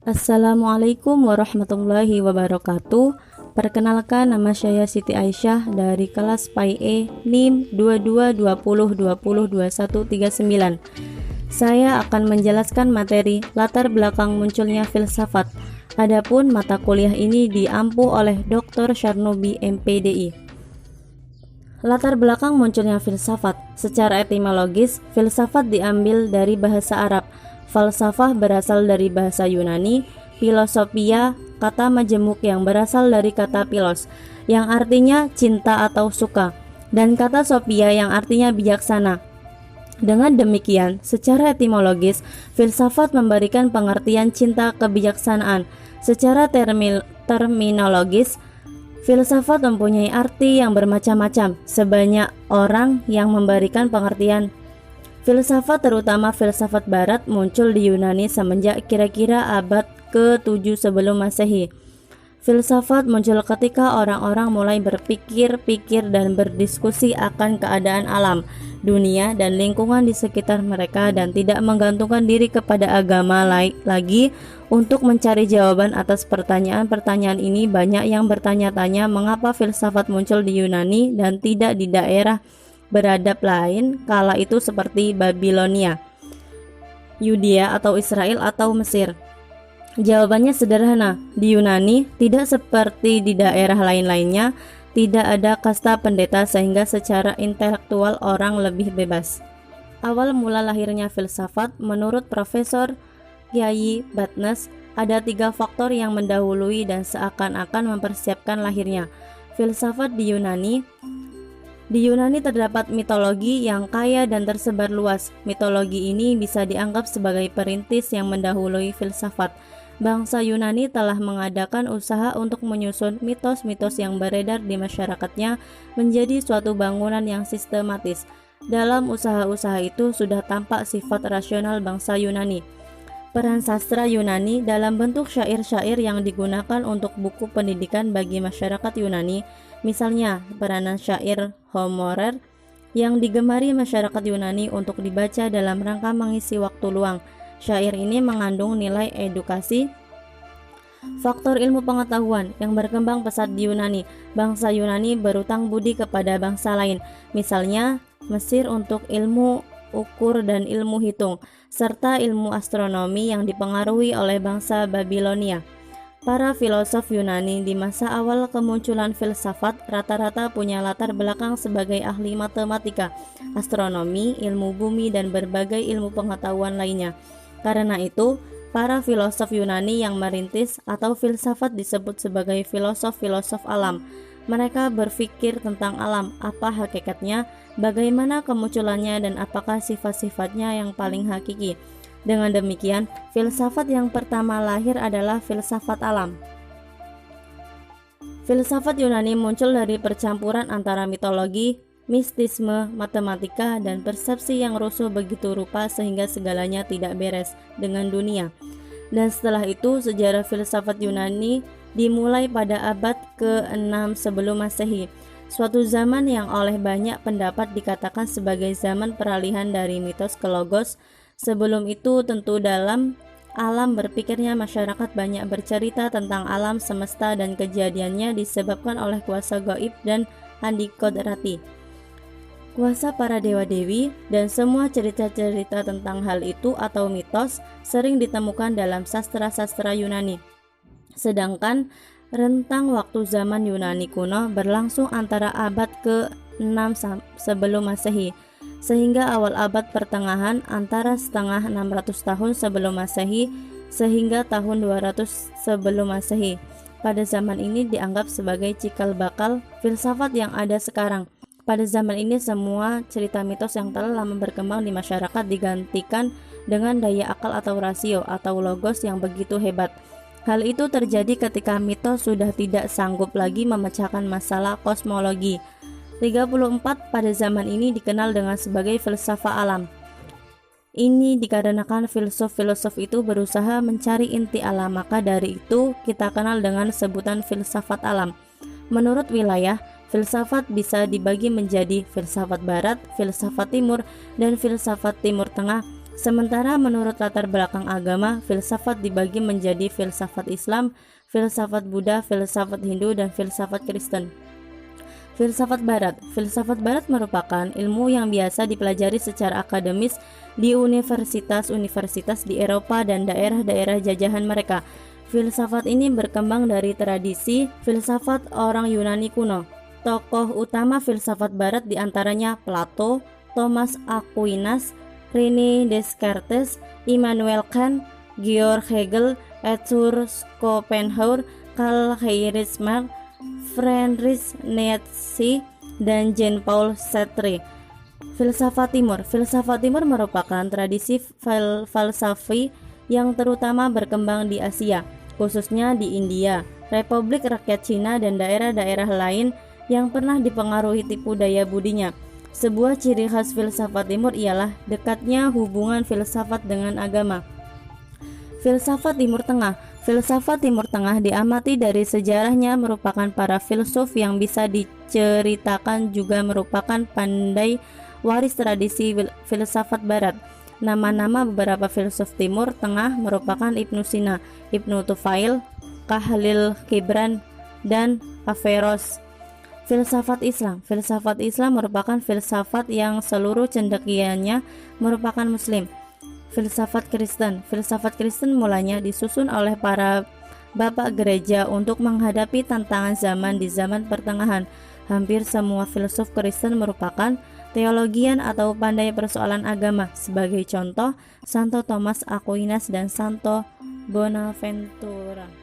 Assalamualaikum warahmatullahi wabarakatuh. Perkenalkan, nama saya Siti Aisyah dari kelas PAI NIM 2220202139. Saya akan menjelaskan materi latar belakang munculnya filsafat. Adapun mata kuliah ini diampu oleh Dr. Syarnubi MPDI. Latar belakang munculnya filsafat. Secara etimologis, filsafat diambil dari bahasa Arab. Falsafah berasal dari bahasa Yunani, filosofia kata majemuk yang berasal dari kata philos, yang artinya cinta atau suka, dan kata sophia yang artinya bijaksana. Dengan demikian, secara etimologis, filsafat memberikan pengertian cinta kebijaksanaan. Secara terminologis, filsafat mempunyai arti yang bermacam-macam. Sebanyak orang yang memberikan pengertian filsafat, terutama filsafat barat, muncul di Yunani semenjak kira-kira abad ke-7 sebelum Masehi. Filsafat muncul ketika orang-orang mulai berpikir-pikir dan berdiskusi akan keadaan alam, dunia, dan lingkungan di sekitar mereka, dan tidak menggantungkan diri kepada agama lagi untuk mencari jawaban atas pertanyaan-pertanyaan ini. Banyak yang bertanya-tanya mengapa filsafat muncul di Yunani dan tidak di daerah beradab lain kala itu seperti Babilonia, Yudea atau Israel atau Mesir. Jawabannya sederhana, di Yunani tidak seperti di daerah lain-lainnya, tidak ada kasta pendeta sehingga secara intelektual orang lebih bebas. Awal mula lahirnya filsafat, menurut Profesor Kiai Batnes, ada 3 faktor yang mendahului dan seakan-akan mempersiapkan lahirnya filsafat di Yunani. Di Yunani terdapat mitologi yang kaya dan tersebar luas. Mitologi ini bisa dianggap sebagai perintis yang mendahului filsafat. Bangsa Yunani telah mengadakan usaha untuk menyusun mitos-mitos yang beredar di masyarakatnya menjadi suatu bangunan yang sistematis. Dalam usaha-usaha itu sudah tampak sifat rasional bangsa Yunani. Peran sastra Yunani dalam bentuk syair-syair yang digunakan untuk buku pendidikan bagi masyarakat Yunani, misalnya peranan syair Homer yang digemari masyarakat Yunani untuk dibaca dalam rangka mengisi waktu luang. Syair ini mengandung nilai edukasi. Faktor ilmu pengetahuan yang berkembang pesat di Yunani. Bangsa Yunani berutang budi kepada bangsa lain, misalnya Mesir untuk ilmu ukur dan ilmu hitung, serta ilmu astronomi yang dipengaruhi oleh bangsa Babilonia. Para filosof Yunani di masa awal kemunculan filsafat rata-rata punya latar belakang sebagai ahli matematika, astronomi, ilmu bumi, dan berbagai ilmu pengetahuan lainnya. Karena itu, para filosof Yunani yang merintis atau filsafat disebut sebagai filosof-filosof alam. Mereka berpikir tentang alam, apa hakikatnya, bagaimana kemunculannya, dan apakah sifat-sifatnya yang paling hakiki. Dengan demikian, filsafat yang pertama lahir adalah filsafat alam. Filsafat Yunani muncul dari percampuran antara mitologi, mistisme, matematika, dan persepsi yang rusuh begitu rupa sehingga segalanya tidak beres dengan dunia. Dan setelah itu, sejarah filsafat Yunani dimulai pada abad ke-6 sebelum Masehi, suatu zaman yang oleh banyak pendapat dikatakan sebagai zaman peralihan dari mitos ke logos. Sebelum itu tentu dalam alam berpikirnya masyarakat banyak bercerita tentang alam semesta dan kejadiannya disebabkan oleh kuasa gaib dan handikodrati, kuasa para dewa-dewi, dan semua cerita-cerita tentang hal itu atau mitos sering ditemukan dalam sastra-sastra Yunani. Sedangkan rentang waktu zaman Yunani kuno berlangsung antara abad ke-6 sebelum Masehi sehingga awal abad pertengahan, antara setengah 600 tahun sebelum Masehi sehingga tahun 200 sebelum Masehi. Pada zaman ini dianggap sebagai cikal bakal filsafat yang ada sekarang. Pada zaman ini semua cerita mitos yang telah lama berkembang di masyarakat digantikan dengan daya akal atau rasio atau logos yang begitu hebat. Hal itu terjadi ketika mitos sudah tidak sanggup lagi memecahkan masalah kosmologi. 34 pada zaman ini dikenal dengan sebagai filsafat alam. Ini dikarenakan filsuf-filsuf itu berusaha mencari inti alam, maka dari itu kita kenal dengan sebutan filsafat alam. Menurut wilayah, filsafat bisa dibagi menjadi filsafat barat, filsafat timur, dan filsafat timur tengah. Sementara menurut latar belakang agama, filsafat dibagi menjadi filsafat Islam, filsafat Buddha, filsafat Hindu, dan filsafat Kristen. Filsafat Barat merupakan ilmu yang biasa dipelajari secara akademis di universitas-universitas di Eropa dan daerah-daerah jajahan mereka. Filsafat ini berkembang dari tradisi filsafat orang Yunani kuno. Tokoh utama filsafat Barat diantaranya Plato, Thomas Aquinas, René Descartes, Immanuel Kant, Georg Hegel, Arthur Schopenhauer, Karl Heinrich Marx, Friedrich Nietzsche, dan Jean-Paul Sartre. Filsafat Timur merupakan tradisi falsafi yang terutama berkembang di Asia, khususnya di India, Republik Rakyat Cina, dan daerah-daerah lain yang pernah dipengaruhi tipu daya budinya. Sebuah ciri khas filsafat Timur ialah dekatnya hubungan filsafat dengan agama. Filsafat Timur Tengah diamati dari sejarahnya merupakan para filsuf yang bisa diceritakan juga merupakan pandai waris tradisi filsafat Barat. Nama-nama beberapa filsuf Timur Tengah merupakan Ibnu Sina, Ibnu Tufail, Khalil Gibran, dan Averroes. Filsafat Islam merupakan filsafat yang seluruh cendekiaannya merupakan Muslim. Filsafat Kristen mulanya disusun oleh para bapak gereja untuk menghadapi tantangan zaman di zaman pertengahan. Hampir semua filsuf Kristen merupakan teologian atau pandai persoalan agama. Sebagai contoh, Santo Thomas Aquinas dan Santo Bonaventura.